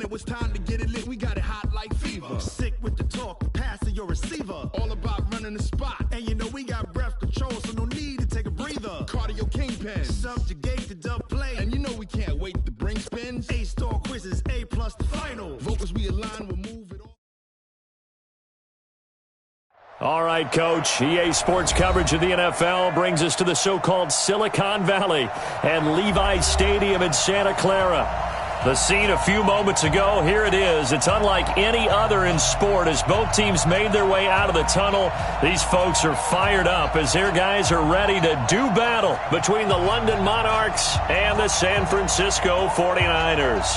it was time to get it lit. We got it hot like fever. Sick with the talk, pass to your receiver. All about running the spot. And you know we got breath control, so no need to take a breather. Cardio kingpin, subjugate the dub play. And you know we can't wait to bring spins. A-star quizzes, A+ the final. Vocals we align, we'll move it all. All right, Coach. EA Sports coverage of the NFL brings us to the so-called Silicon Valley and Levi Stadium in Santa Clara. The scene a few moments ago, here it is. It's unlike any other in sport as both teams made their way out of the tunnel. These folks are fired up as their guys are ready to do battle between the London Monarchs and the San Francisco 49ers.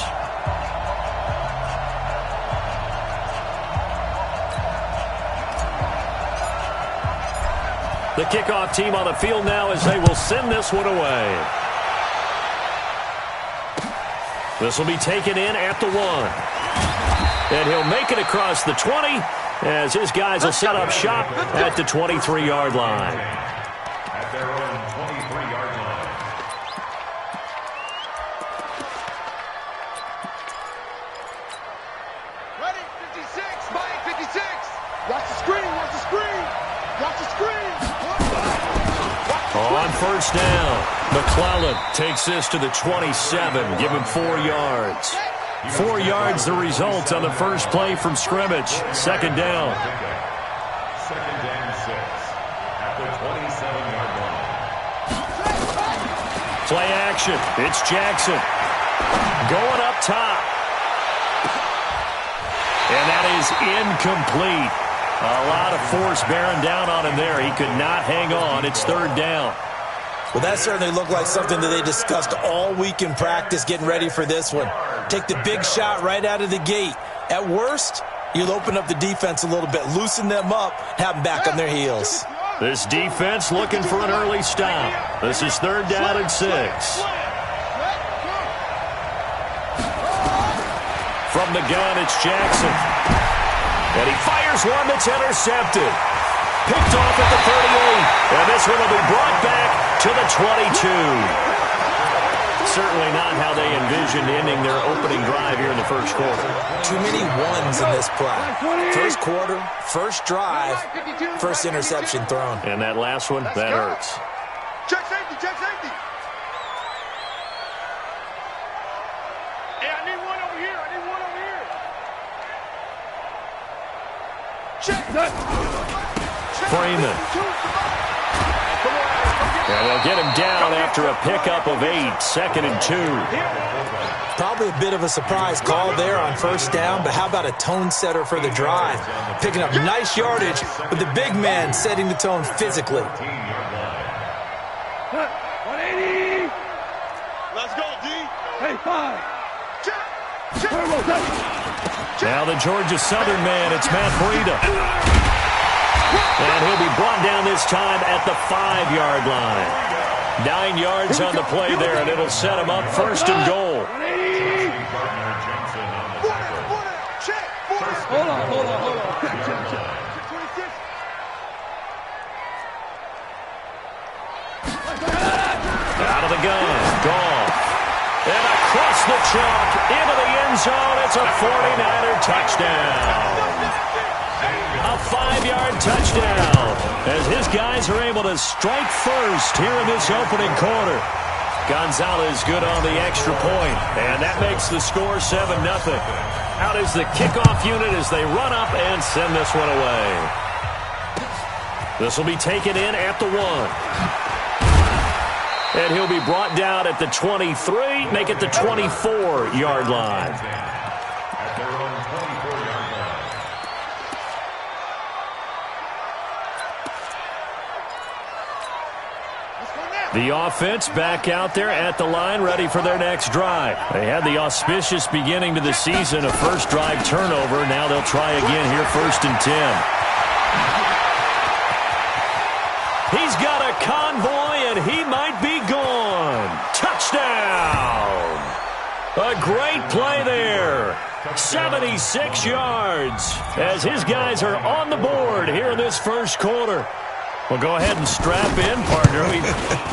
The kickoff team on the field now as they will send this one away. This will be taken in at the 1. And he'll make it across the 20 as his guys will set up shop at the 23-yard line. At their own 23-yard line. Ready, 56, Mike, 56. Watch the screen, watch the screen. Watch the screen. On first down, McClellan takes this to the 27, give him 4 yards. 4 yards the result on the first play from scrimmage. Second down. Second and 6 at the 27-yard line. Play action. It's Jackson. Going up top. And that is incomplete. A lot of force bearing down on him there. He could not hang on. It's third down. Well, that certainly looked like something that they discussed all week in practice getting ready for this one. Take the big shot right out of the gate. At worst, you'll open up the defense a little bit, loosen them up, have them back on their heels. This defense looking for an early stop. This is third down and 6. From the gun, it's Jackson. And he fires one that's intercepted. Picked off at the 38. And this one will be brought back to the 22. Certainly not how they envisioned ending their opening drive here in the first quarter. Too many ones in this play. First quarter, first drive, first interception thrown. And that last one, that hurts. Check safety, check safety. Hey, I need one over here, I need one over here. Check that. Freeman. And they'll get him down after a pickup of 8, second and 2. Probably a bit of a surprise call there on first down, but how about a tone setter for the drive? Picking up nice yardage, but the big man setting the tone physically. 180. Let's go, D. Hey, 5. Check. Now the Georgia Southern man, it's Matt Breida. And he'll be brought down this time at the 5-yard line. 9 yards on the play there, and it'll set him up first and goal. Hold on. Out of the gun, Goff. And across the chalk, into the end zone, it's a 49er touchdown. A 5-yard touchdown as his guys are able to strike first here in this opening quarter. Gonzalez good on the extra point, and that makes the score 7-0. Out is the kickoff unit as they run up and send this one away. This will be taken in at the 1. And he'll be brought down at the 23, make it the 24-yard line. At their own 24-yard line. The offense back out there at the line, ready for their next drive. They had the auspicious beginning to the season, a first drive turnover. Now they'll try again here, first and 10. He's got a convoy, and he might be gone. Touchdown! A great play there. 76 yards as his guys are on the board here in this first quarter. Well, go ahead and strap in, partner.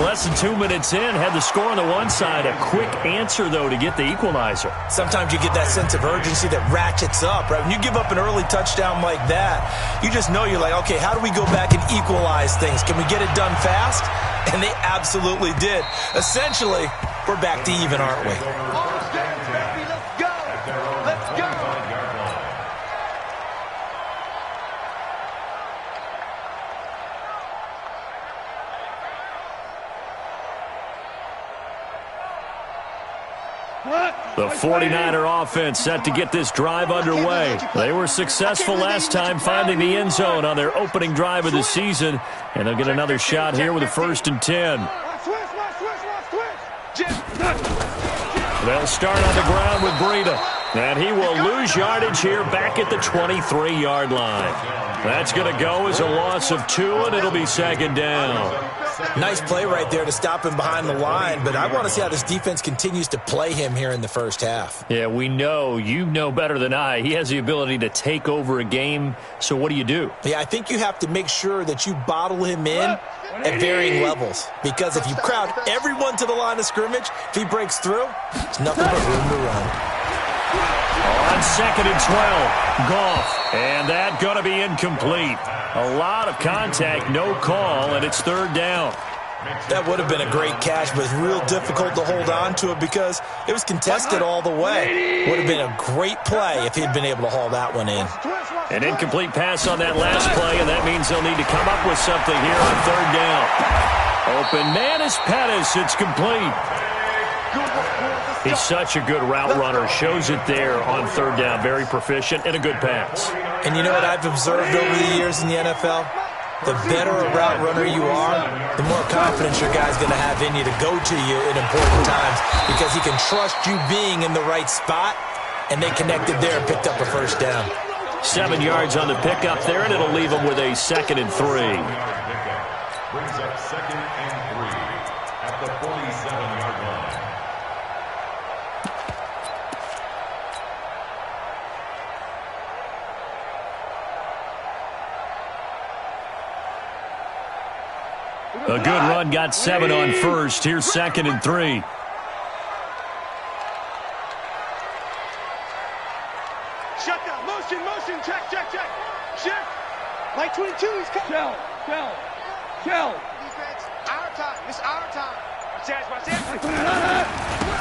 Less than 2 minutes in, had the score on the one side. A quick answer, though, to get the equalizer. Sometimes you get that sense of urgency that ratchets up, right? When you give up an early touchdown like that, you just know you're like, okay, how do we go back and equalize things? Can we get it done fast? And they absolutely did. Essentially, we're back to even, aren't we? The 49er offense set to get this drive underway. They were successful last time finding the end zone on their opening drive of the season, and they'll get another shot here with a 1st and 10. They'll start on the ground with Breida, and he will lose yardage here back at the 23-yard line. That's going to go as a loss of 2, and it'll be 2nd down. Nice play right there to stop him behind the line, but I want to see how this defense continues to play him here in the first half. Yeah, we know. You know better than I. He has the ability to take over a game, so what do you do? Yeah, I think you have to make sure that you bottle him in at varying levels, because if you crowd everyone to the line of scrimmage, if he breaks through, there's nothing but room to run. On 2nd and 12, Goff, and that going to be incomplete. A lot of contact, no call, and it's 3rd down. That would have been a great catch, but it's real difficult to hold on to it because it was contested all the way. Would have been a great play if he'd been able to haul that one in. An incomplete pass on that last play, and that means they'll need to come up with something here on 3rd down. Open man is Pettis. It's complete. He's such a good route runner. Shows it there on 3rd down. Very proficient and a good pass. And you know what I've observed over the years in the NFL? The better a route runner you are, the more confidence your guy's going to have in you to go to you in important times because he can trust you being in the right spot, and they connected there and picked up a 1st down. 7 yards on the pickup there, and it'll leave him with a 2nd and 3. Brings up 2nd and 3 at the 47-yard line. A good run got 7 on 1st. Here's 2nd and 3. Shut down. Motion. Check. Shift. Like 22, he's coming. Shell. Defense, our time. It's our time. Watch that.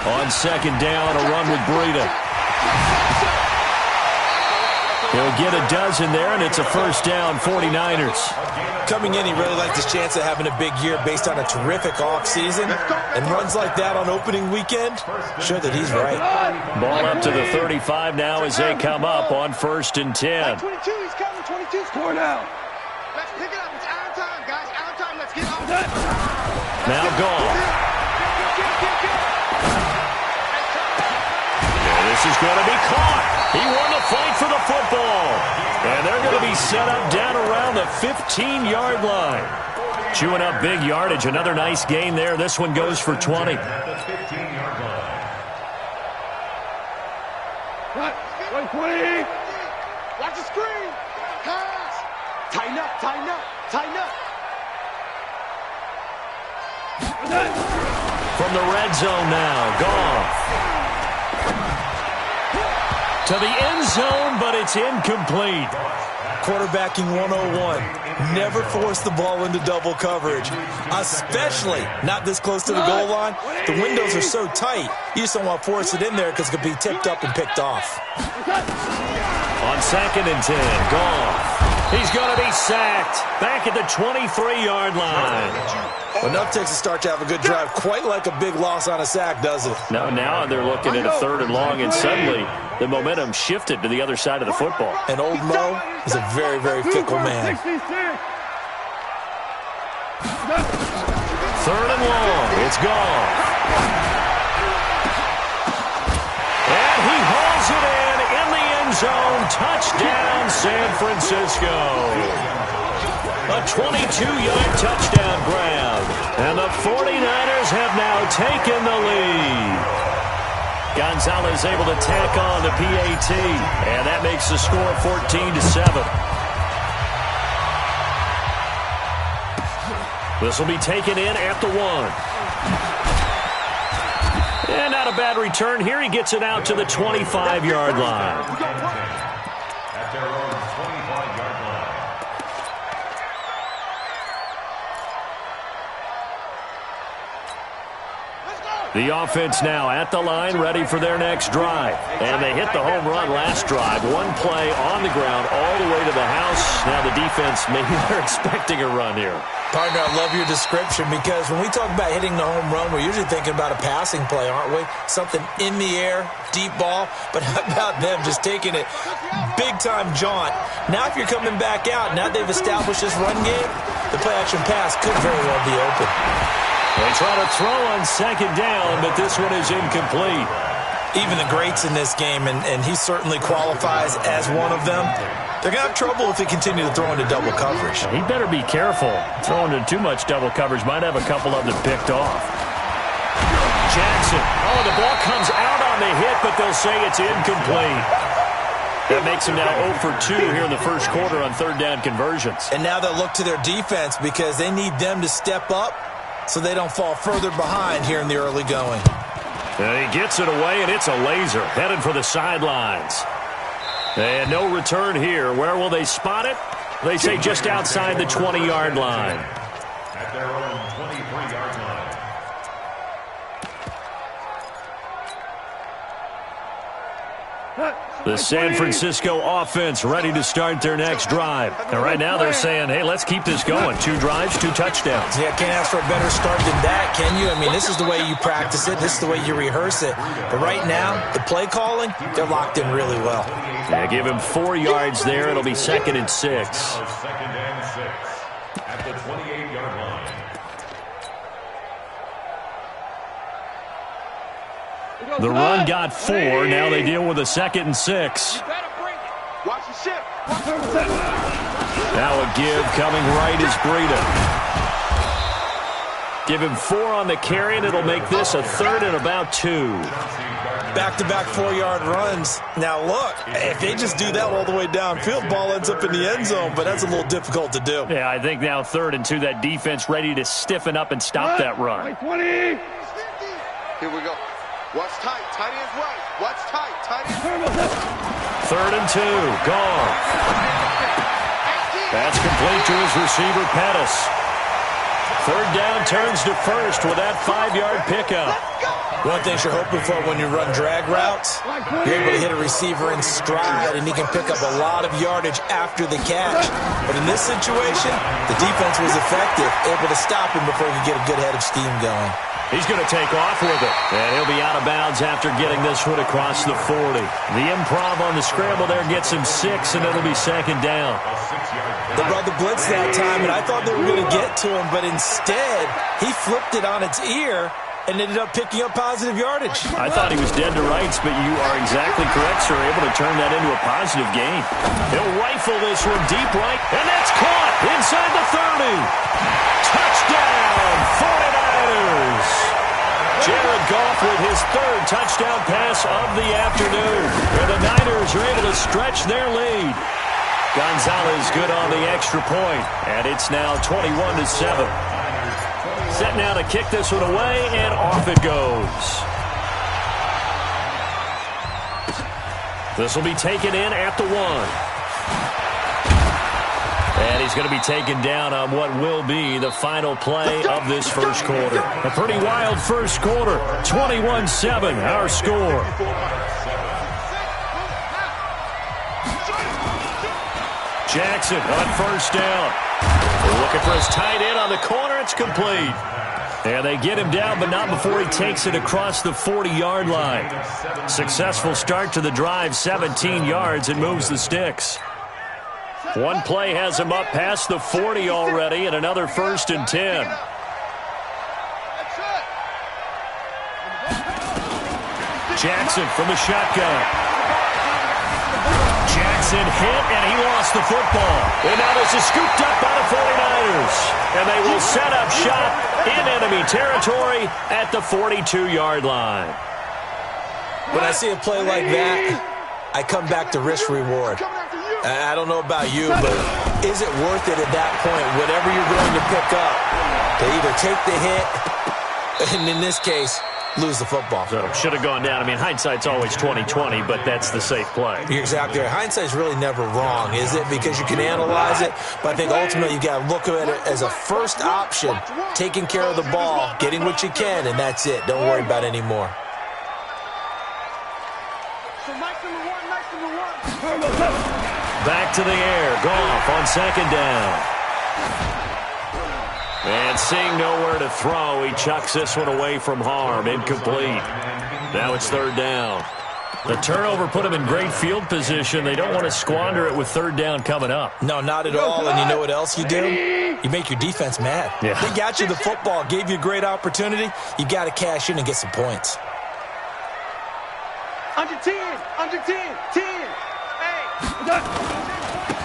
On 2nd down, a run with Breida. He'll get a dozen there, and it's a 1st down, 49ers. Coming in, he really liked his chance of having a big year based on a terrific offseason. And runs like that on opening weekend, sure that he's right. Ball up to the 35 now as they come up on 1st and 10. 22, he's coming. 22, score now. Let's pick it up. It's our time, guys. Our time. Let's get on. Now Goff. And this is going to be caught. He won the fight for the football. And they're going to be set up down around the 15-yard line. Chewing up big yardage. Another nice gain there. This one goes for 20. At the 15-yard line. What? 120. Watch the screen. Pass. Tighten up. From the red zone now, Goff. To the end zone, but it's incomplete. Quarterbacking 101. Never force the ball into double coverage, especially not this close to the goal line. The windows are so tight, you just don't want to force it in there because it could be tipped up and picked off. On 2nd and 10, Goff. He's going to be sacked back at the 23-yard line. Enough takes a start to have a good drive, quite like a big loss on a sack, does it? Now they're looking at a 3rd and long, and suddenly the momentum shifted to the other side of the football. And old Mo is a very, very fickle man. 3rd and long, it's Goff. And he hauls it in the end zone. Touchdown, San Francisco. A 22-yard touchdown grab. And the 49ers have now taken the lead. Gonzalez able to tack on the PAT. And that makes the score 14-7. This will be taken in at the 1. And not a bad return here. He gets it out to the 25-yard line. At their own 25-yard line. The offense now at the line, ready for their next drive. And they hit the home run last drive. One play on the ground all the way to the house. Now the defense, maybe they're expecting a run here. Partner, I love your description because when we talk about hitting the home run, we're usually thinking about a passing play, aren't we? Something in the air, deep ball. But how about them just taking it big-time jaunt? Now if you're coming back out, now they've established this run game, the play-action pass could very well be open. They try to throw on second down, but this one is incomplete. Even the greats in this game, and he certainly qualifies as one of them, they're going to have trouble if they continue to throw into double coverage. He better be careful. Throwing into too much double coverage might have a couple of them picked off. Jackson. Oh, the ball comes out on the hit, but they'll say it's incomplete. That makes him now 0 for 2 here in the first quarter on third down conversions. And now they'll look to their defense because they need them to step up so they don't fall further behind here in the early going. And he gets it away, and it's a laser headed for the sidelines. And no return here. Where will they spot it? They say just outside the 20-yard line. At their own 23-yard line. The San Francisco offense ready to start their next drive. And right now they're saying, hey, let's keep this going. 2 drives, 2 touchdowns. Yeah, can't ask for a better start than that, can you? I mean, this is the way you practice it. This is the way you rehearse it. But right now, the play calling, they're locked in really well. Yeah, give him 4 yards there. It'll be 2nd and 6. Second and 6 at the 28-yard line. The run got 4. Now they deal with a 2nd and 6. Watch the ship. Now a give coming right is Breida. Give him 4 on the carry, and it'll make this a 3rd and about 2. Back-to-back 4-yard runs. Now, look, if they just do that all the way downfield, ball ends up in the end zone, but that's a little difficult to do. Yeah, I think now 3rd and 2, that defense ready to stiffen up and stop that run. 20. Here we go. Watch tight. Tight ends right. Watch tight. Tight ends. 3rd and 2. Gone. That's complete to his receiver, Pettis. 3rd down turns to first with that 5-yard pickup. One thing you're hoping for when you run drag routes, you're able to hit a receiver in stride, and he can pick up a lot of yardage after the catch. But in this situation, the defense was effective, able to stop him before he could get a good head of steam going. He's going to take off with it. And he'll be out of bounds after getting this one across the 40. The improv on the scramble there gets him 6, and it'll be 2nd down. They brought the blitz that time, and I thought they were going to get to him, but instead, he flipped it on its ear and ended up picking up positive yardage. I thought he was dead to rights, but you are exactly correct, sir. Able to turn that into a positive gain. He'll rifle this one deep right, and that's caught inside the 30. Touchdown, 49ers. Jared Goff with his 3rd touchdown pass of the afternoon. Where the Niners are able to stretch their lead. Gonzalez good on the extra point, and it's now 21-7. Set now to kick this one away, and off it goes. This will be taken in at the 1. And he's going to be taken down on what will be the final play of this first quarter. A pretty wild first quarter. 21-7, our score. Jackson on first down. They're looking for his tight end on the corner. It's complete. And they get him down, but not before he takes it across the 40-yard line. Successful start to the drive, 17 yards, and moves the sticks. One play has him up past the 40 already, and another 1st and 10. Jackson from the shotgun. Jackson hit, and he lost the football. And now this is scooped up by the 49ers. And they will set up shop in enemy territory at the 42-yard line. When I see a play like that, I come back to risk-reward. I don't know about you, but is it worth it at that point, whatever you're going to pick up? They either take the hit, and in this case, lose the football. So should have gone down. I mean, hindsight's always 20/20, but that's the safe play. You're exactly right. Hindsight's really never wrong, is it? Because you can analyze it, but I think ultimately you got to look at it as a first option, taking care of the ball, getting what you can, and that's it. Don't worry about any more. Back to the air. Goff on second down. And seeing nowhere to throw, he chucks this one away from harm. Incomplete. Now it's third down. The turnover put him in great field position. They don't want to squander it with third down coming up. No, not at all. And you know what else you do? You make your defense mad. Yeah. They got you the football, gave you a great opportunity. You got to cash in and get some points. Under 10, 10. Hey.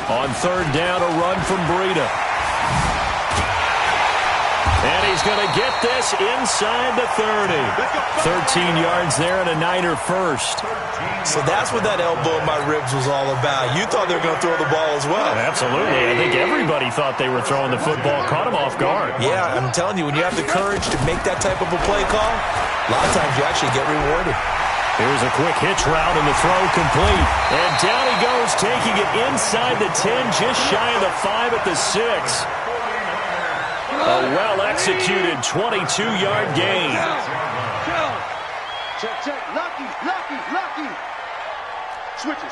On third down, a run from Breida. And he's going to get this inside the 30. 13 yards there and a Niner first. So that's what that elbow in my ribs was all about. You thought they were going to throw the ball as well. Absolutely. I think everybody thought they were throwing the football. Caught him off guard. Yeah, I'm telling you, when you have the courage to make that type of a play call, a lot of times you actually get rewarded. Here's a quick hitch route and the throw complete. And down he goes, taking it inside the 10, just shy of the 5 at the 6. A well-executed 22-yard gain. Check. Lucky. Switch it.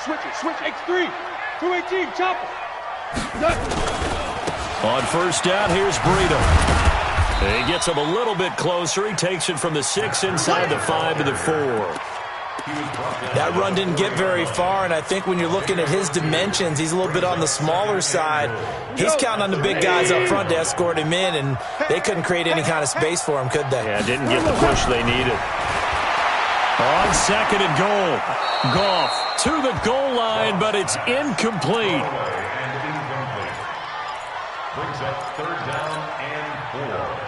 X3. 218, chopper. On first down, here's Breida. He gets him a little bit closer. He takes it from the 6 inside the 5 to the 4. That run didn't get very far, and I think when you're looking at his dimensions, he's a little bit on the smaller side. He's counting on the big guys up front to escort him in, and they couldn't create any kind of space for him, could they? Yeah, didn't get the push they needed. On second and goal. Goff to the goal line, but it's incomplete. Brings up third down and 4.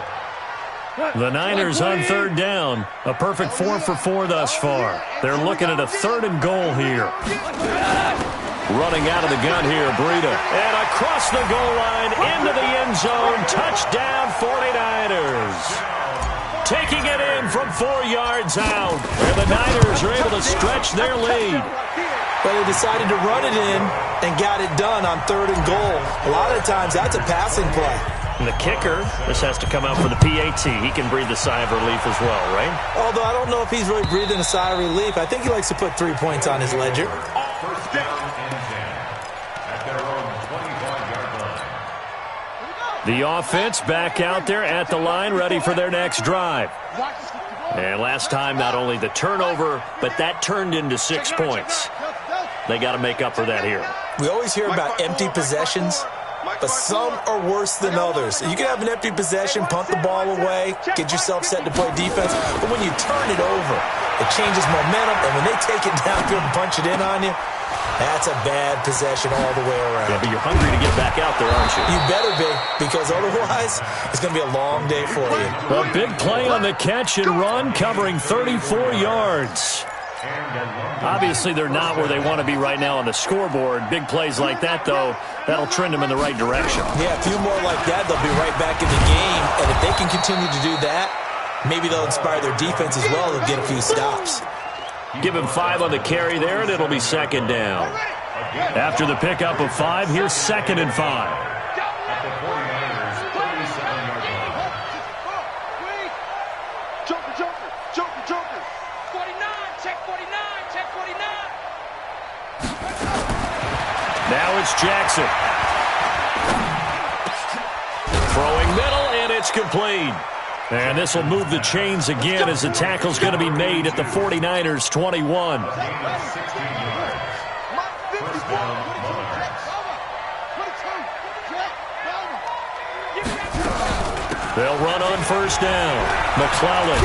The Niners on third down. A perfect 4 for 4 thus far. They're looking at a third and goal here. Running out of the gun here, Breida. And across the goal line, into the end zone. Touchdown, 49ers. Taking it in from 4 yards out. And the Niners are able to stretch their lead. But they decided to run it in and got it done on third and goal. A lot of times that's a passing play. And the kicker, this has to come out for the PAT. He can breathe a sigh of relief as well, right? Although I don't know if he's really breathing a sigh of relief. I think he likes to put 3 points on his ledger. First down and 10 at their own 25-yard line. The offense back out there at the line, ready for their next drive. And last time, not only the turnover, but that turned into 6 points. They got to make up for that here. We always hear about empty possessions, but some are worse than others. You can have an empty possession, punt the ball away, get yourself set to play defense, but when you turn it over, it changes momentum, and when they take it down here and punch it in on you, that's a bad possession all the way around. Yeah, but you're hungry to get back out there, aren't you? You better be, because otherwise it's going to be a long day for you. A big play on the catch and run, covering 34 yards. Obviously, they're not where they want to be right now on the scoreboard. Big plays like that, though, that'll trend them in the right direction. Yeah, a few more like that, they'll be right back in the game. And if they can continue to do that, maybe they'll inspire their defense as well and get a few stops. Give him 5 on the carry there, and it'll be second down. After the pickup of 5, here's second and 5. Now it's Jackson. Throwing middle, and it's complete. And this will move the chains again as the tackle's going to be made at the 49ers' 21. They'll run on first down. McClellan.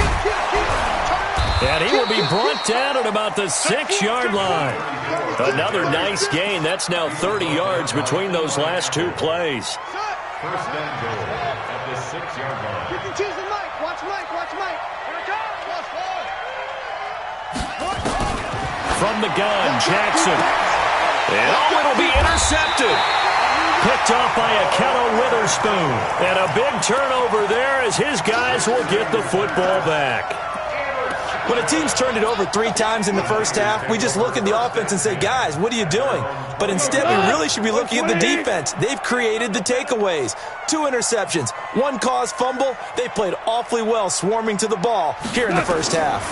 And he will be brought down at about the 6-yard line. Another nice gain. That's now 30 yards between those last 2 plays. First and goal at the 6-yard line. You can choose the Mike. Watch Mike. Here it comes. From the gun, Jackson. And it'll be intercepted. picked off by Akello Witherspoon. And a big turnover there as his guys will get the football back. When a team's turned it over 3 times in the first half, we just look at the offense and say, guys, what are you doing? But instead, we really should be looking at the defense. They've created the takeaways. 2 interceptions, 1 caused fumble. They played awfully well swarming to the ball here in the first half.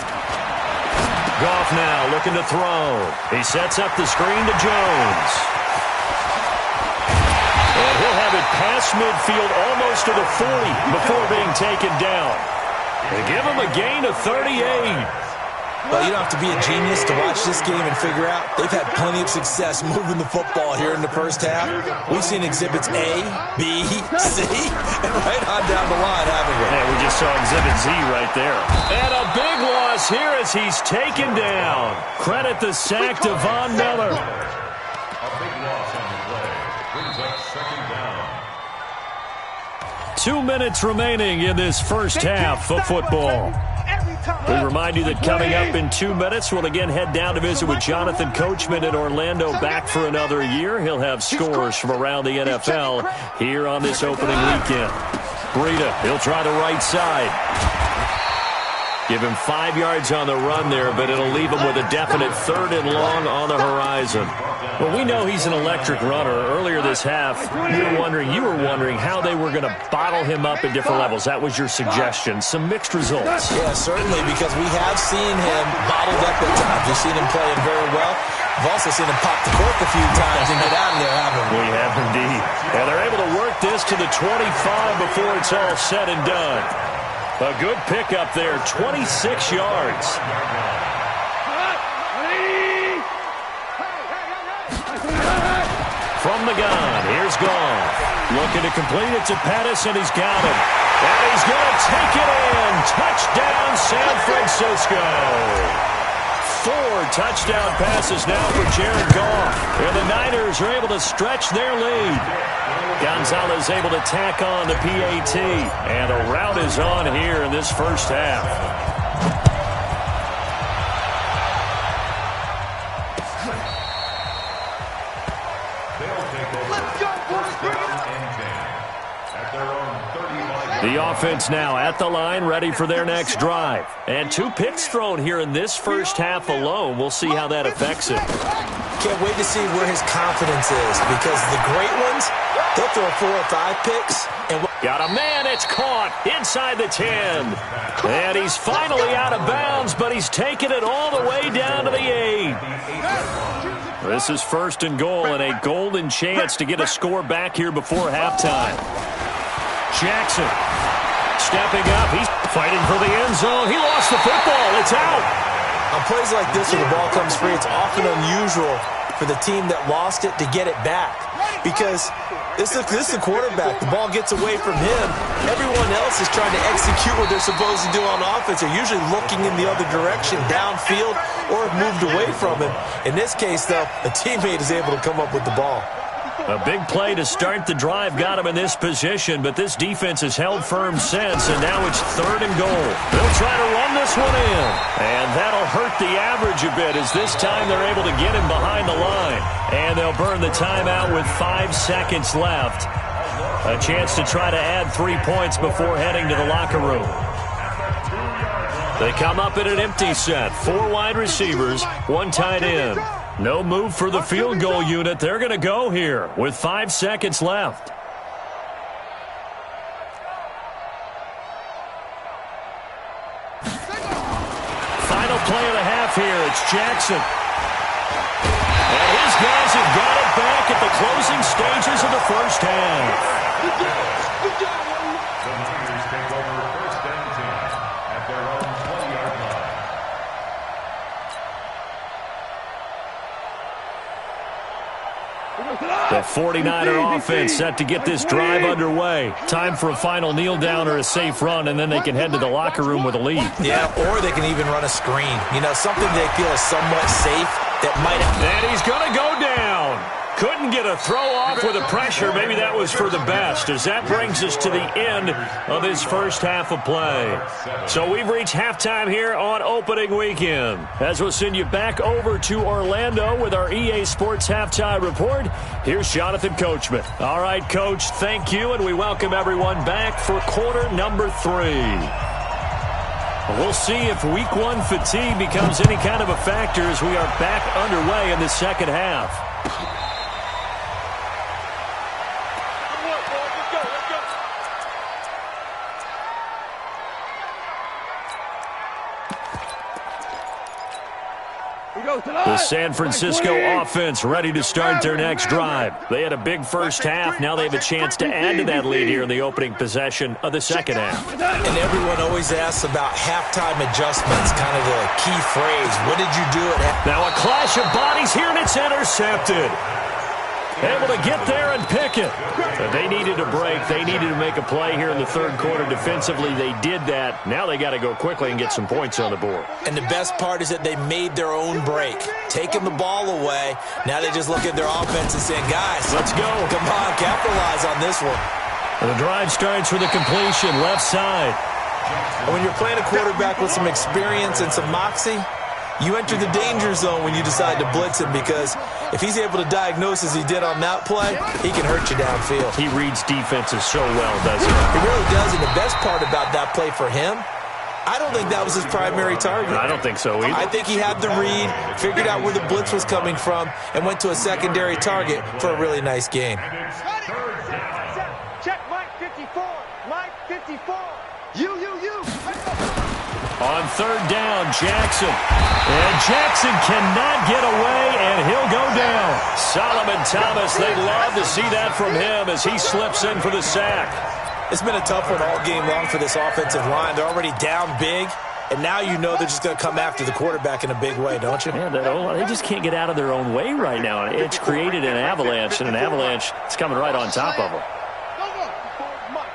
Goff now looking to throw. He sets up the screen to Jones. And he'll have it past midfield almost to the 40 before being taken down. They give him a gain of 38. Well, you don't have to be a genius to watch this game and figure out they've had plenty of success moving the football here in the first half. We've seen exhibits A, B, C, and right on down the line, haven't we? Yeah, we just saw exhibit Z right there. And a big loss here as he's taken down. Credit the sack to Von Miller. A big loss on the play. Brings up second down. 2 minutes remaining in this first half of football. We remind you that coming up in 2 minutes, we'll again head down to visit with Jonathan Coachman in Orlando, back for another year. He'll have scores from around the NFL here on this opening weekend. Breida, he'll try the right side. Give him 5 yards on the run there, but it'll leave him with a definite 3rd and long on the horizon. Well, we know he's an electric runner. Earlier this half, you were wondering how they were going to bottle him up at different levels. That was your suggestion. Some mixed results. Yeah, certainly, because we have seen him bottled up at times. We've seen him playing very well. We've also seen him pop the cork a few times and get out of there, haven't we? We have indeed. And they're able to work this to the 25 before it's all said and done. A good pickup there, 26 yards. From the gun, here's Goff. Looking to complete it to Pettis, and he's got him. And he's going to take it in. Touchdown, San Francisco. 4 touchdown passes now for Jared Goff. And the Niners are able to stretch their lead. Gonzalez able to tack on the PAT. And a rout is on here in this first half. The offense now at the line, ready for their next drive. And 2 picks thrown here in this first half alone. We'll see how that affects it. Can't wait to see where his confidence is, because the great ones, they'll throw 4 or 5 picks. And got a man, it's caught inside the 10. And he's finally out of bounds, but he's taken it all the way down to the 8. This is 1st and goal, and a golden chance to get a score back here before halftime. Jackson stepping up. He's fighting for the end zone. He lost the football. It's out. On plays like this, when the ball comes free, it's often unusual for the team that lost it to get it back, because this is the quarterback. The ball gets away from him. Everyone else is trying to execute what they're supposed to do on offense. They're usually looking in the other direction, downfield, or have moved away from him. In this case, though, a teammate is able to come up with the ball. A big play to start the drive got him in this position, but this defense has held firm since, and now it's 3rd and goal. They'll try to run this one in, and that'll hurt the average a bit, as this time they're able to get him behind the line. And they'll burn the timeout with 5 seconds left. A chance to try to add 3 points before heading to the locker room. They come up in an empty set. 4 wide receivers, 1 tight end. No move for the field goal unit. They're going to go here with 5 seconds left. Final play of the half here. It's Jackson. And his guys have got it back at the closing stages of the first half. The Niners take over 1st and 10 at their own 20-yard line. The 49er offense set to get this drive underway. Time for a final kneel down or a safe run, and then they can head to the locker room with a lead. Yeah, or they can even run a screen. You know, something they feel is somewhat safe that might have... And he's going to go down. Couldn't get a throw off with the pressure. Maybe that was for the best, as that brings us to the end of this first half of play. So we've reached halftime here on opening weekend. As we'll send you back over to Orlando with our EA Sports Halftime Report, here's Jonathan Coachman. All right, Coach, thank you, and we welcome everyone back for quarter number 3. We'll see if week 1 fatigue becomes any kind of a factor as we are back underway in the second half. The San Francisco offense ready to start their next drive. They had a big first half. Now they have a chance to add to that lead here in the opening possession of the second half. And everyone always asks about halftime adjustments, kind of the key phrase. What did you do at halftime? Now a clash of bodies here, and it's intercepted. Able to get there and pick it. But they needed a break. They needed to make a play here in the third quarter defensively. They did that. Now they got to go quickly and get some points on the board. And the best part is that they made their own break. Taking the ball away. Now they just look at their offense and saying, guys, let's go. Come on, capitalize on this one. And the drive starts with a completion, left side. And when you're playing a quarterback with some experience and some moxie, you enter the danger zone when you decide to blitz him, because if he's able to diagnose as he did on that play, he can hurt you downfield. He reads defenses so well, doesn't he? He really does, and the best part about that play for him, I don't think that was his primary target. I don't think so either. I think he had the read, figured out where the blitz was coming from, and went to a secondary target for a really nice gain. Check Mike 54. Mike 54. You. On third down, Jackson. And Jackson cannot get away, and he'll go down. Solomon Thomas, they'd love to see that from him as he slips in for the sack. It's been a tough one all game long for this offensive line. They're already down big, and now you know they're just going to come after the quarterback in a big way, don't you? Yeah, they just can't get out of their own way right now. It's created an avalanche, and an avalanche is coming right on top of them.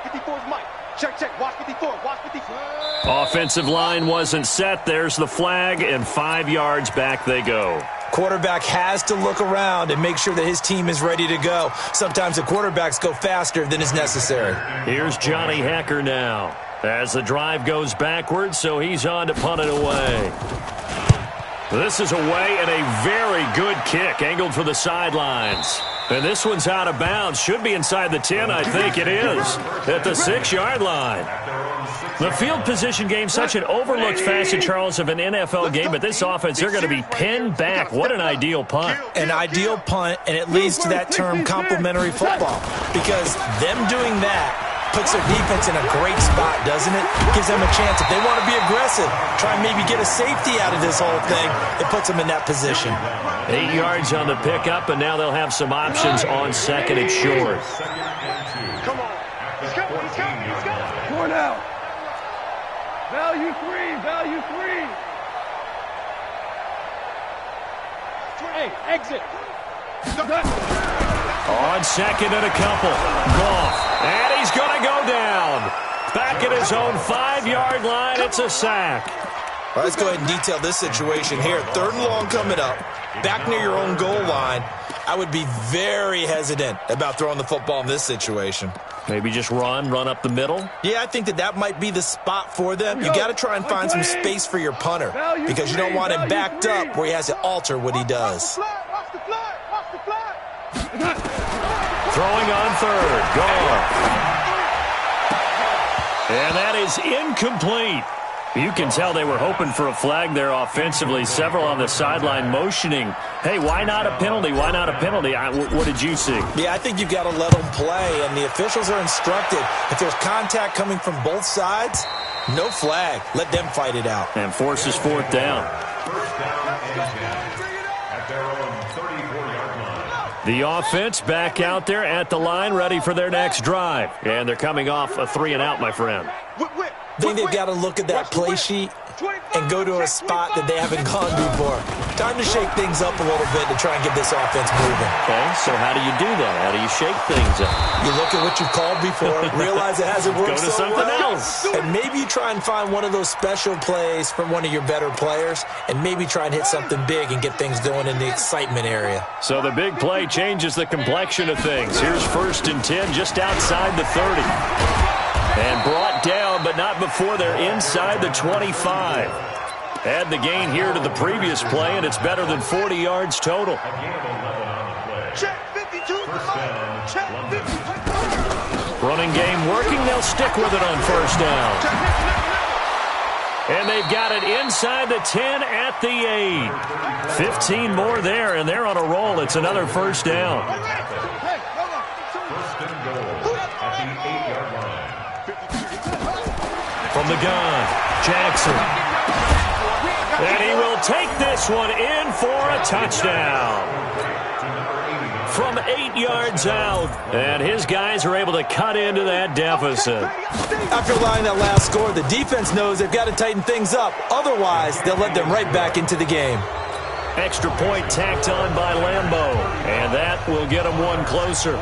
54's Mike. Check. Watch 54. Watch 54. Offensive line wasn't set. There's the flag, and 5 yards back they go. Quarterback has to look around and make sure that his team is ready to go. Sometimes the quarterbacks go faster than is necessary. Here's Johnny Hecker now as the drive goes backwards, so he's on to punt it away. This is away, and a very good kick angled for the sidelines. And this one's out of bounds. Should be inside the 10, I think it is, at the 6-yard line. The field position game, such an overlooked facet, Charles, of an NFL game, but this offense, they're going to be pinned back. What an ideal punt. An ideal punt, and it leads to that term complementary football, because them doing that puts their defense in a great spot, doesn't it? Gives them a chance. If they want to be aggressive, try and maybe get a safety out of this whole thing, it puts them in that position. 8 yards on the pickup, and now they'll have some options on second and short. Come on. He's coming. Going out. Value three. Hey, exit. On second and a couple. Goff. And he's going to go down. Back at his own 5-yard line. It's a sack. All right, let's go ahead and detail this situation here. 3rd and long coming up. Back near your own goal line. I would be very hesitant about throwing the football in this situation. Maybe just run up the middle? Yeah, I think that might be the spot for them. You got to try and find some space for your punter, because you don't want him backed up where he has to alter what he does. Watch the flag. Throwing on third. Goff. And that is incomplete. You can tell they were hoping for a flag there offensively. Several on the sideline motioning. Hey, why not a penalty? Why not a penalty? What did you see? Yeah, I think you've got to let them play, and the officials are instructed. If there's contact coming from both sides, no flag. Let them fight it out. And forces 4th down. At their own 34-yard line. The offense back out there at the line, ready for their next drive. And they're coming off a 3-and-out, my friend. Whip. I think they've got to look at that play sheet and go to a spot that they haven't gone before. Time to shake things up a little bit to try and get this offense moving. Okay, so how do you do that? How do you shake things up? You look at what you've called before, realize it hasn't worked Go to so something well, else. and maybe you try and find one of those special plays from one of your better players, and maybe try and hit something big and get things going in the excitement area. So the big play changes the complexion of things. Here's 1st and 10 just outside the 30. And brought down, but not before they're inside the 25. Add the gain here to the previous play, and it's better than 40 yards total. Check 52. Check 52. Running game working. They'll stick with it on 1st down. And they've got it inside the 10 at the 8. 15 more there, and they're on a roll. It's another 1st down. From the gun, Jackson. And he will take this one in for a touchdown. From 8 yards out. And his guys are able to cut into that deficit. After allowing that last score, the defense knows they've got to tighten things up. Otherwise, they'll let them right back into the game. Extra point tacked on by Lambeau. And that will get them one closer.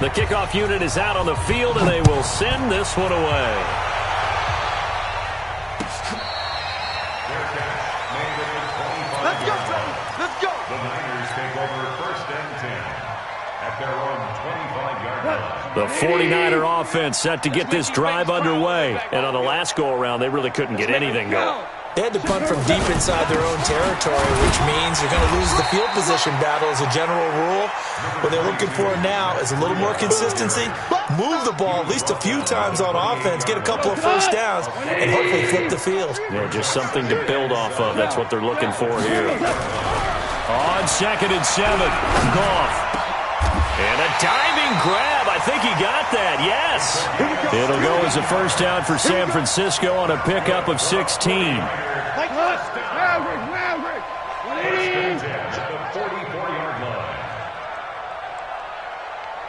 The kickoff unit is out on the field, and they will send this one away. The 49er offense set to get this drive underway. And on the last go-around, they really couldn't get anything going. They had to punt from deep inside their own territory, which means you're going to lose the field position battle as a general rule. What they're looking for now is a little more consistency, move the ball at least a few times on offense, get a couple of 1st downs, and hopefully flip the field. Yeah, just something to build off of. That's what they're looking for here. On 2nd and 7, Goff. And a diving grab. I think he got that. Yes. It'll go as a 1st down for San Francisco on a pickup of 16.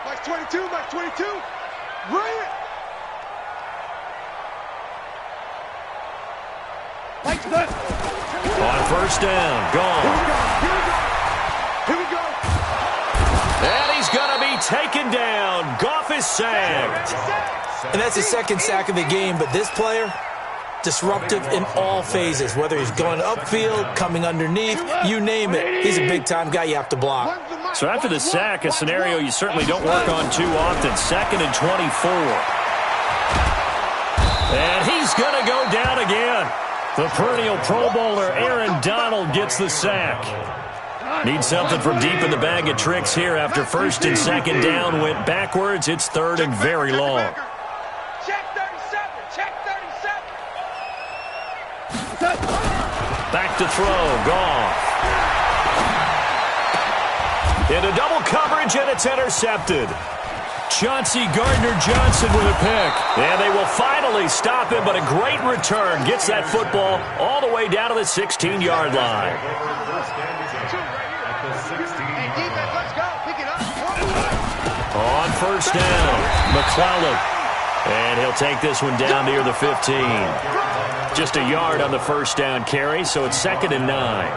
Mike 22, Mike 22. Bring it. On 1st down, gone. Here we go. And he's going to be taken down. Goff is sacked. And that's his 2nd sack of the game, but this player, disruptive in all phases, whether he's going upfield, coming underneath, you name it. He's a big-time guy you have to block. So after the sack, a scenario you certainly don't work on too often. 2nd and 24. And he's going to go down again. The perennial Pro Bowler Aaron Donald gets the sack. Need something from deep in the bag of tricks here after 1st and 2nd down went backwards. It's 3rd and very long. Check 37. Check 37. Back to throw. Goff. Into double coverage, and it's intercepted. Chauncey Gardner-Johnson with a pick. And they will finally stop him, but a great return. Gets that football all the way down to the 16-yard line. On 1st down, McClellan. And he'll take this one down near the 15. Just a yard on the 1st down carry, so it's 2nd and 9.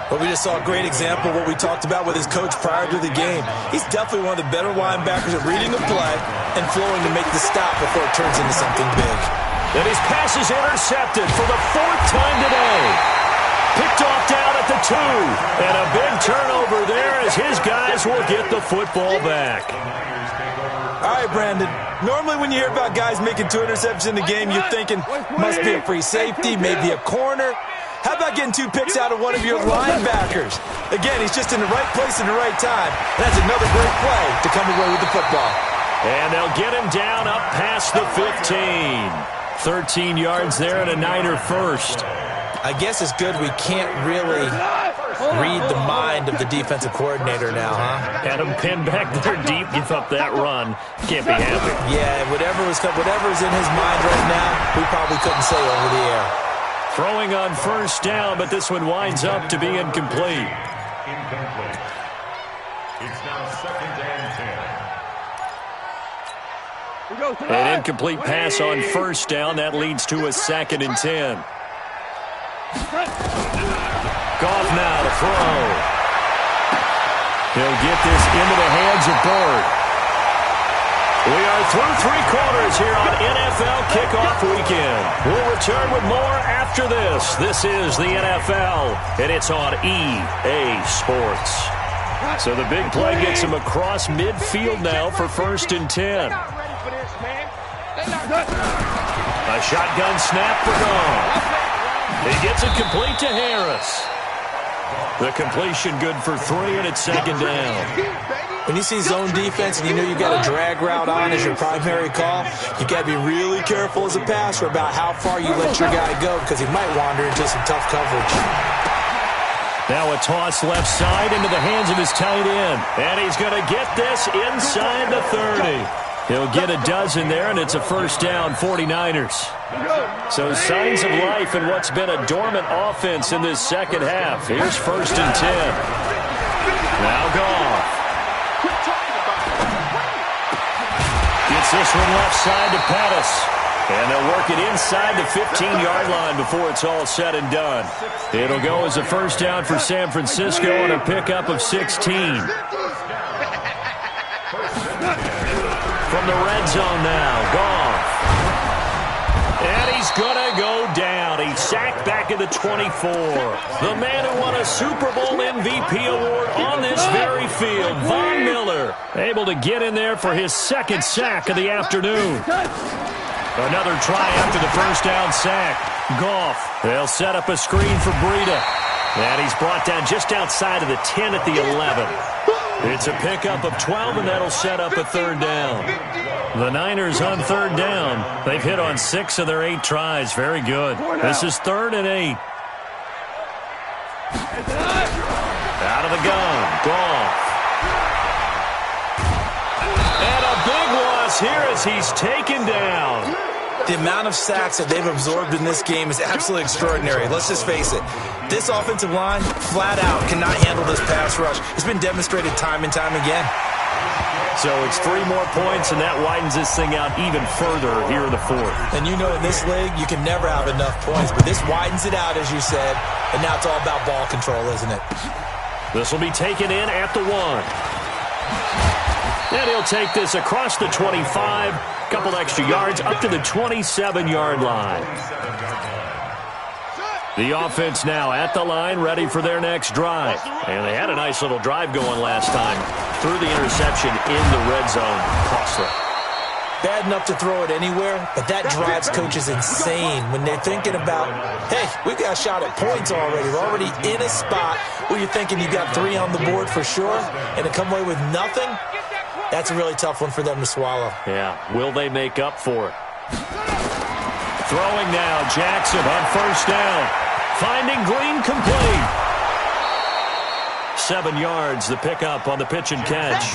But we just saw a great example of what we talked about with his coach prior to the game. He's definitely one of the better linebackers at reading the play and flowing to make the stop before it turns into something big. And his pass is intercepted for the 4th time today. Picked off down at the 2. And a big turnover there as his guys will get the football back. All right, Brandon. Normally when you hear about guys making 2 interceptions in the game, you're thinking, must be a free safety, maybe a corner. How about getting 2 picks out of one of your linebackers? Again, he's just in the right place at the right time. That's another great play to come away with the football. And they'll get him down up past the 15. 13 yards there and a Niner first. I guess it's good we can't really read the mind of the defensive coordinator now, huh? Had him pinned back there deep, give up that run. Can't be happy. Yeah, whatever's in his mind right now, we probably couldn't say over the air. Throwing on 1st down, but this one winds up to be incomplete. Incomplete. It's now 2nd and 10. An incomplete pass on first down. That leads to a 2nd and 10. Goff now to throw. He'll get this into the hands of Bird. We are through 3 quarters here on NFL Kickoff Weekend. We'll return with more after this. This is the NFL, and it's on EA Sports. So the big play gets him across midfield now for 1st and 10. A shotgun snap for Goff. He gets it complete to Harris. The completion good for 3, and it's 2nd down. When you see zone defense and you know you've got a drag route on as your primary call, you've got to be really careful as a passer about how far you let your guy go because he might wander into some tough coverage. Now a toss left side into the hands of his tight end. And he's going to get this inside the 30. He'll get a dozen there, and it's a 1st down, 49ers. So signs of life in what's been a dormant offense in this second half. Here's 1st and 10. Now Goff. Gets this one left side to Pettis. And they'll work it inside the 15-yard line before it's all said and done. It'll go as a 1st down for San Francisco and a pickup of 16. From the red zone now, Goff. And he's going to go down. He's sacked back at the 24. The man who won a Super Bowl MVP award on this very field, Von Miller, able to get in there for his 2nd sack of the afternoon. Another try after the 1st down sack. Goff. They'll set up a screen for Breida. And he's brought down just outside of the 10 at the 11. It's a pickup of 12, and that'll set up a 3rd down. The Niners on 3rd down. They've hit on 6 of their 8 tries. Very good. This is 3rd and 8. Out of the gun. Goff. And a big loss here as he's taken down. The amount of sacks that they've absorbed in this game is absolutely extraordinary. Let's just face it. This offensive line, flat out, cannot handle this pass rush. It's been demonstrated time and time again. So it's 3 more points, and that widens this thing out even further here in the 4th. And you know in this league, you can never have enough points. But this widens it out, as you said. And now it's all about ball control, isn't it? This will be taken in at the 1. And he'll take this across the 25, couple extra yards up to the 27-yard line. The offense now at the line, ready for their next drive. And they had a nice little drive going last time. Threw the interception in the red zone. Costly. Bad enough to throw it anywhere, but that drives coaches insane when they're thinking about, hey, we've got a shot at points already. We're already in a spot where you're thinking you got 3 on the board for sure, and to come away with nothing, that's a really tough one for them to swallow. Yeah, will they make up for it? Throwing now, Jackson on 1st down. Finding Green complete. 7 yards, the pickup on the pitch and catch.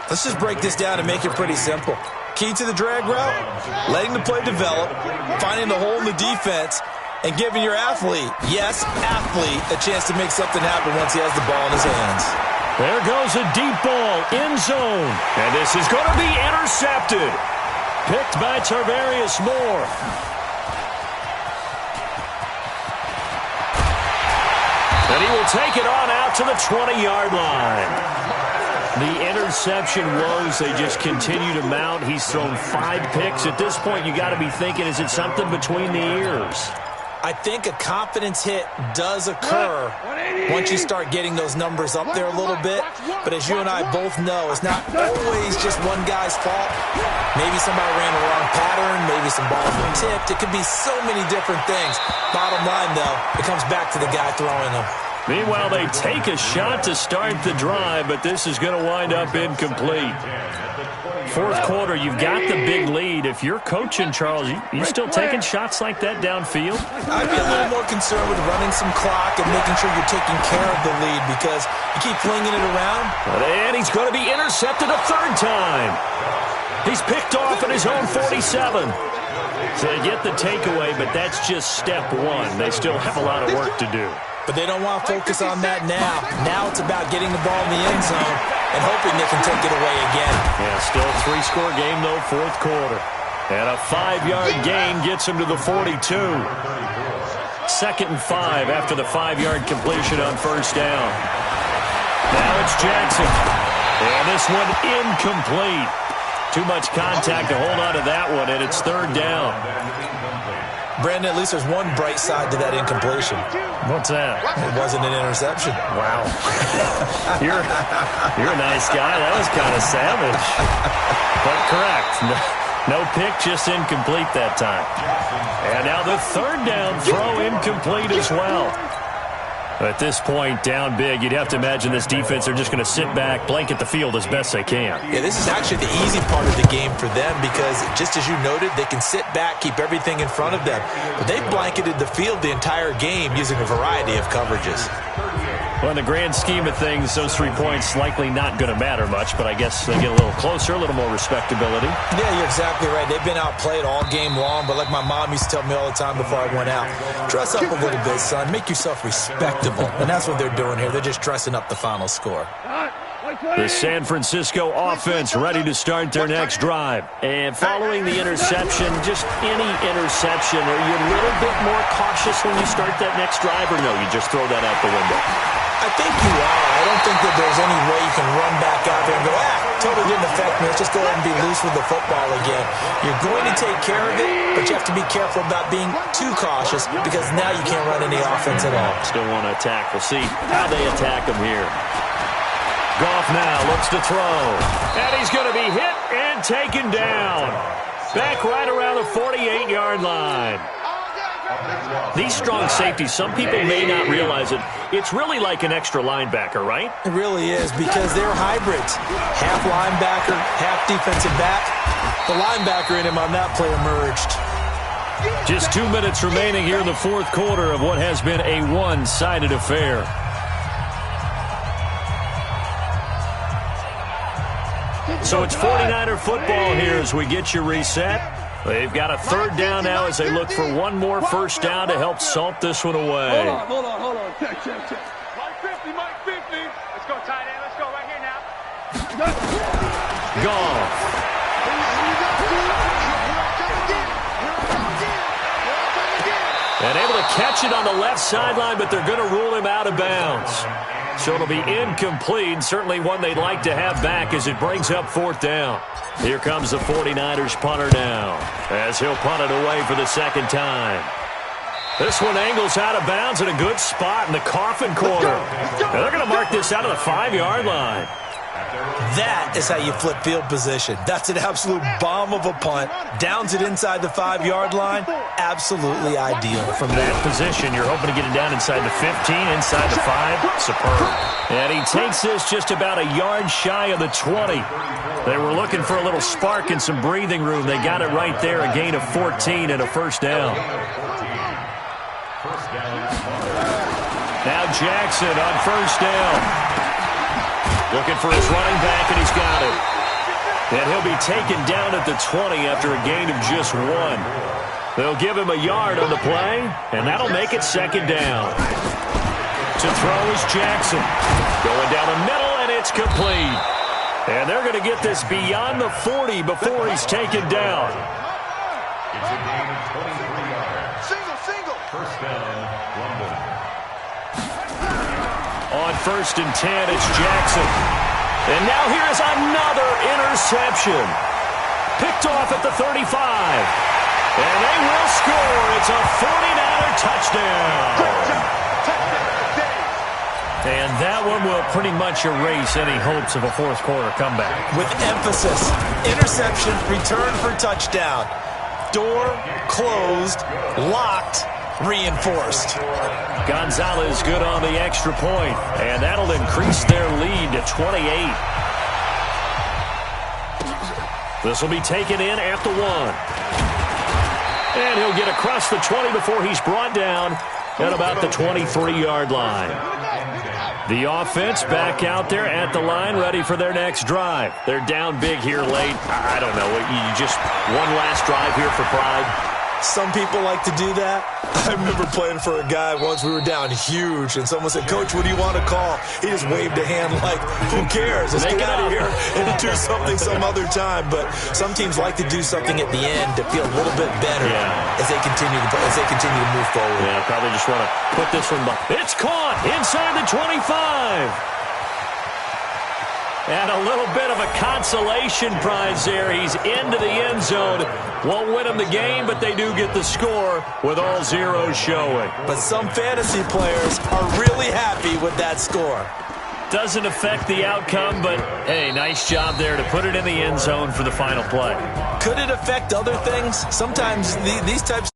Let's just break this down and make it pretty simple. Key to the drag route, letting the play develop, finding the hole in the defense, and giving your athlete, yes, athlete, a chance to make something happen once he has the ball in his hands. There goes a deep ball, end zone. And this is going to be intercepted. Picked by Tarvarius Moore. And he will take it on out to the 20-yard line. The interception woes, they just continue to mount. He's thrown 5 picks. At this point, you got to be thinking, is it something between the ears? I think a confidence hit does occur once you start getting those numbers up there a little bit. But as you and I both know, it's not always just one guy's fault. Maybe somebody ran a wrong pattern. Maybe some balls were tipped. It could be so many different things. Bottom line, though, it comes back to the guy throwing them. Meanwhile, they take a shot to start the drive, but this is going to wind up incomplete. 4th quarter, you've got the big lead. If you're coaching, Charles, you still taking shots like that downfield? I'd be a little more concerned with running some clock and making sure you're taking care of the lead because you keep flinging it around. And he's going to be intercepted a 3rd time. He's picked off at his own 47. So they get the takeaway, but that's just step 1. They still have a lot of work to do. But they don't want to focus on that now. Now it's about getting the ball in the end zone and hoping they can take it away again. Yeah, still a 3-score game, though, fourth quarter. And a 5-yard gain gets him to the 42. 2nd and 5 after the 5-yard completion on first down. Now it's Jackson. And this one incomplete. Too much contact to hold on to that one, and it's 3rd down. Brandon, at least there's one bright side to that incompletion. What's that? It wasn't an interception. Wow. You're a nice guy. That was kind of savage. But correct. No pick, just incomplete that time. And now the 3rd down throw incomplete as well. At this point, down big, you'd have to imagine this defense are just going to sit back, blanket the field as best they can. Yeah, this is actually the easy part of the game for them because, just as you noted, they can sit back, keep everything in front of them. But they've blanketed the field the entire game using a variety of coverages. Well, in the grand scheme of things, those 3 points likely not going to matter much, but I guess they get a little closer, a little more respectability. Yeah, you're exactly right. They've been outplayed all game long, but like my mom used to tell me all the time before I went out, dress up a little bit, son. Make yourself respectable. And that's what they're doing here. They're just dressing up the final score. The San Francisco offense ready to start their next drive. And following the interception, just any interception, are you a little bit more cautious when you start that next drive, or no, you just throw that out the window? I think you are. I don't think that there's any way you can run back out there and go, totally didn't affect me. Let's just go ahead and be loose with the football again. You're going to take care of it, but you have to be careful about being too cautious because now you can't run any offense at all. Still want to attack. We'll see how they attack them here. Goff now looks to throw. And he's going to be hit and taken down. Back right around the 48-yard line. These strong safeties, some people may not realize it. It's really like an extra linebacker, right? It really is because they're hybrids. Half linebacker, half defensive back. The linebacker in him on that play emerged. Just 2 minutes remaining here in the fourth quarter of what has been a one-sided affair. So it's 49er football here as we get you reset. They've got a 3rd down now as they look for one more first down to help salt this one away. Hold on. Check. Mike 50. Let's go, tight end. Let's go right here now. Goff. And able to catch it on the left sideline, but they're going to rule him out of bounds. So it'll be incomplete, certainly one they'd like to have back as it brings up 4th down. Here comes the 49ers punter now as he'll punt it away for the 2nd time. This one angles out of bounds in a good spot in the coffin corner. And they're going to mark this out of the 5-yard line. That is how you flip field position. That's an absolute bomb of a punt. Downs it inside the 5-yard line. Absolutely ideal. From that position, you're hoping to get it down inside the 15, inside the 5. Superb. And he takes this just about a yard shy of the 20. They were looking for a little spark and some breathing room. They got it right there, a gain of 14 and a first down. Now Jackson on first down. Looking for his running back, and he's got it. And he'll be taken down at the 20 after a gain of just 1. They'll give him a yard on the play, and that'll make it 2nd down. To throw is Jackson. Going down the middle, and it's complete. And they're going to get this beyond the 40 before he's taken down. It's a gain of 23 yards. Single. First down, London. On 1st and 10, it's Jackson. And now here is another interception. Picked off at the 35. And they will score. It's a 49er touchdown. And that one will pretty much erase any hopes of a fourth quarter comeback. With emphasis, interception, return for touchdown. Door closed, locked, reinforced. Gonzalez good on the extra point, and that'll increase their lead to 28. This will be taken in at the 1. And he'll get across the 20 before he's brought down at about the 23-yard line. The offense back out there at the line, ready for their next drive. They're down big here late. I don't know. You just one last drive here for pride. Some people like to do that. I remember playing for a guy once. We were down huge, and someone said, "Coach, what do you want to call?" He just waved a hand like, who cares? Let's get out of here and do something some other time. But some teams like to do something at the end to feel a little bit better as they continue to move forward. Yeah, probably just want to put this one back. It's caught inside the 25. And a little bit of a consolation prize there. He's into the end zone. Won't win them the game, but they do get the score with all zeros showing. But some fantasy players are really happy with that score. Doesn't affect the outcome, but, hey, nice job there to put it in the end zone for the final play. Could it affect other things? Sometimes these types